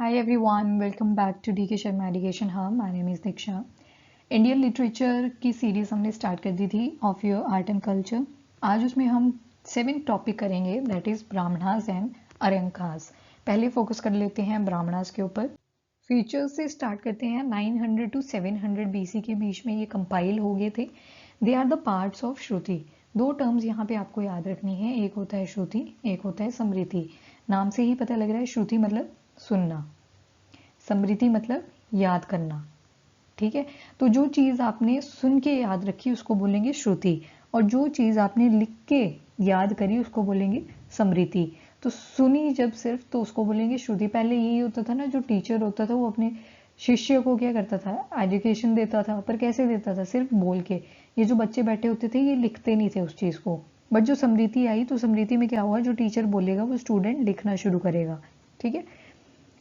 Hi everyone, welcome back to DK Sharma Education Hub. My name is Diksha. Indian literature की series हमने start कर दी थी of your art and culture. आज उसमें हम 7 topic करेंगे, दैट इज ब्राह्मणास एंड अरंकास। पहले फोकस कर लेते हैं ब्राह्मणास के ऊपर। फीचर्स से स्टार्ट करते हैं। 900 टू 700 BC के बीच में ये कंपाइल हो गए थे। They are the parts of Shruti. दो टर्म्स यहाँ पे आपको याद रखनी है, एक होता है श्रुति, एक होता है समृति। नाम से ही पता लग रहा है, श्रुति मतलब सुनना, स्मृति मतलब याद करना। ठीक है, तो जो चीज आपने सुन के याद रखी उसको बोलेंगे श्रुति, और जो चीज आपने लिख के याद करी उसको बोलेंगे स्मृति। तो सुनी जब सिर्फ तो उसको बोलेंगे श्रुति। पहले यही होता था ना, जो टीचर होता था वो अपने शिष्य को क्या करता था, एजुकेशन देता था, पर कैसे देता था, सिर्फ बोल के। ये जो बच्चे बैठे होते थे ये लिखते नहीं थे उस चीज को। बट जो स्मृति आई तो स्मृति में क्या हुआ, जो टीचर बोलेगा वो स्टूडेंट लिखना शुरू करेगा। ठीक है,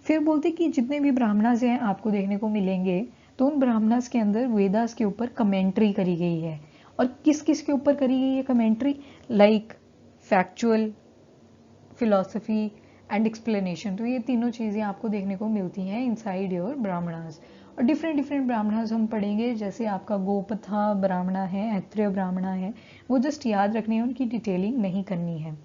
फिर बोलते कि जितने भी ब्राह्मणास हैं आपको देखने को मिलेंगे, तो उन ब्राह्मणास के अंदर वेदास के ऊपर कमेंट्री करी गई है। और किस किस के ऊपर करी गई है commentary, like factual, philosophy and explanation. तो ये तीनों चीजें आपको देखने को मिलती हैं इनसाइड योर ब्राह्मणास। और डिफरेंट डिफरेंट ब्राह्मणास हम पढ़ेंगे, जैसे आपका गोपथा ब्राह्मणा है, ऐत्रेय ब्राह्मणा है, वो जस्ट याद रखनी है, उनकी डिटेलिंग नहीं करनी है।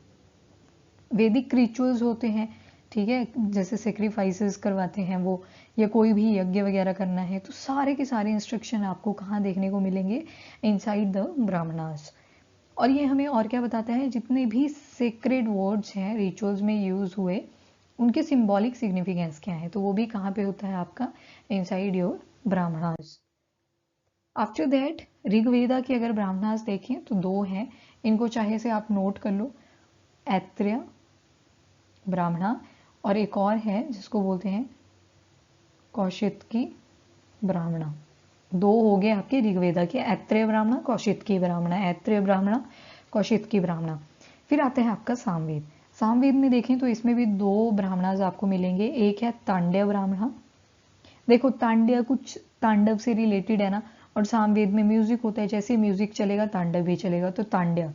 वैदिक रिचुअल्स होते हैं, ठीक है, जैसे सेक्रीफाइसेस करवाते हैं वो, या कोई भी यज्ञ वगैरह करना है, तो सारे के सारे इंस्ट्रक्शन आपको कहाँ देखने को मिलेंगे, इनसाइड द ब्राह्मणास। और ये हमें और क्या बताता है, जितने भी सेक्रेड वर्ड्स हैं रिचुअल्स में यूज हुए, उनके सिंबॉलिक सिग्निफिकेंस क्या है, तो वो भी कहाँ पे होता है आपका, inside your Brahmanas. After that Rigveda की अगर ब्राह्मणास देखें तो दो हैं, इनको चाहे से आप नोट कर लो, ऐत्रेय ब्राह्मणा, और एक और है जिसको बोलते हैं कौशितकी ब्राह्मणा। दो हो गए आपके ऋग्वेदा के, ऐत्रेय ब्राह्मणा, कौशितकी ब्राह्मणा, ऐत्रेय ब्राह्मणा, कौशितकी ब्राह्मणा। फिर आता है आपका सामवेद। सामवेद में देखें तो इसमें भी दो ब्राह्मणास आपको मिलेंगे, एक है तांड्य ब्राह्मणा। देखो तांड्य कुछ तांडव से रिलेटेड है ना, और सामवेद में म्यूजिक होता है, जैसे म्यूजिक चलेगा तांडव भी चलेगा, तो तांड्य,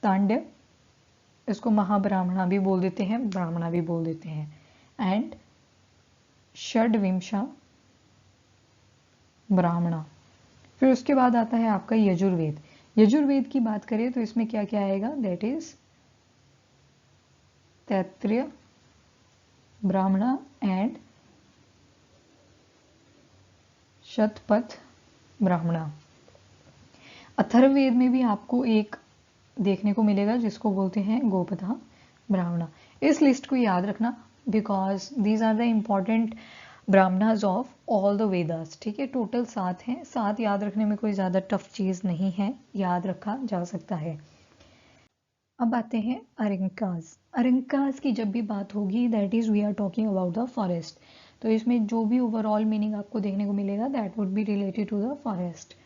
तांड्य, इसको महाब्राह्मणा भी बोल देते हैं, ब्राह्मणा भी बोल देते हैं। एंड षड्विंशा ब्राह्मणा। फिर उसके बाद आता है आपका यजुर्वेद। यजुर्वेद की बात करें तो इसमें क्या क्या आएगा, दैट इज तैत्रेय ब्राह्मणा एंड शतपथ ब्राह्मणा। अथर्ववेद में भी आपको एक देखने को मिलेगा जिसको बोलते हैं गोपथा ब्राह्मणा। इस लिस्ट को याद रखना, because these are the important Brahmanas of all the Vedas. ठीक है, टोटल 7 हैं, 7 याद रखने में कोई ज्यादा टफ चीज नहीं है, याद रखा जा सकता है। अब आते हैं अरंकास। अरंकास की जब भी बात होगी, that is we are talking about the forest. तो इसमें जो भी ओवरऑल मीनिंग आपको देखने को मिलेगा, that would be related to the forest.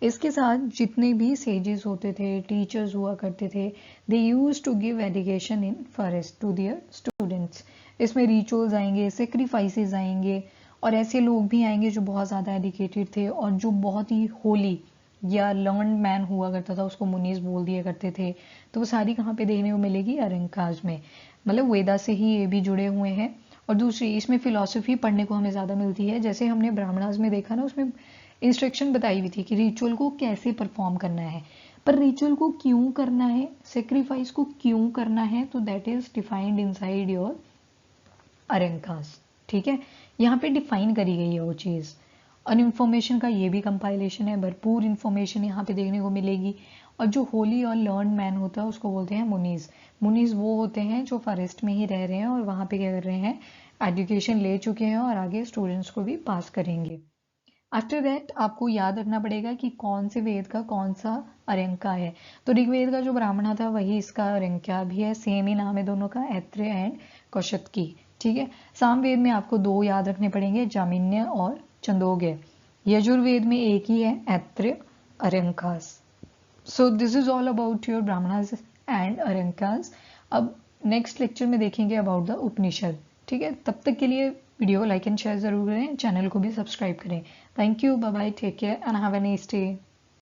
इसके साथ जितने भी सेजेस होते थे, टीचर्स हुआ करते थे, they use to give education in forest to their students. इसमें रिचुअल्स आएंगे, सेक्रीफाइसेस आएंगे, और ऐसे लोग भी आएंगे जो बहुत ज़्यादा एजुकेटेड थे और जो बहुत ही होली या लर्न मैन हुआ करता था, उसको मुनीस बोल दिया करते थे। तो वो सारी कहाँ पे देखने को मिलेगी, अरंकास में। मतलब वेदा से ही ये भी जुड़े हुए हैं। और दूसरी इसमें फिलॉसफी पढ़ने को हमें ज़्यादा मिलती है, जैसे हमने ब्राह्मणास में देखा ना, उसमें इंस्ट्रक्शन बताई हुई थी कि रिचुअल को कैसे परफॉर्म करना है, पर रिचुअल को क्यों करना है, सेक्रीफाइस को क्यों करना है, तो that is defined inside your Aranyakas. ठीक है, यहाँ पे डिफाइन करी गई है वो चीज। और इन्फॉर्मेशन का ये भी कंपाइलेशन है, भरपूर इन्फॉर्मेशन यहाँ पे देखने को मिलेगी। और जो होली और लर्न मैन होता है उसको बोलते हैं मुनीज। मुनीज वो होते हैं जो फॉरेस्ट में ही रह रहे हैं और वहां पे क्या कर रहे हैं, एजुकेशन ले चुके हैं और आगे स्टूडेंट्स को भी पास करेंगे। आफ्टर दैट आपको याद रखना पड़ेगा कि कौन से वेद का कौन सा अरंका है। तो ऋग्वेद का जो ब्राह्मणा था वही इसका अरंका भी है, सेम ही नाम है दोनों का, ऐत्रेय एंड कौशितकी। ठीक है, सामवेद में आपको दो याद रखने पड़ेंगे, जामिन्य और छंदोग्य। यजुर्वेद में एक ही है, Aitareya, Aranyakas. So this is all about your Brahmanas and Aranyakas. अब नेक्स्ट लेक्चर में देखेंगे अबाउट द उपनिषद। ठीक है, तब तक के लिए वीडियो लाइक एंड शेयर जरूर करें, चैनल को भी सब्सक्राइब करें। Thank you, bye bye, take care and have a nice day.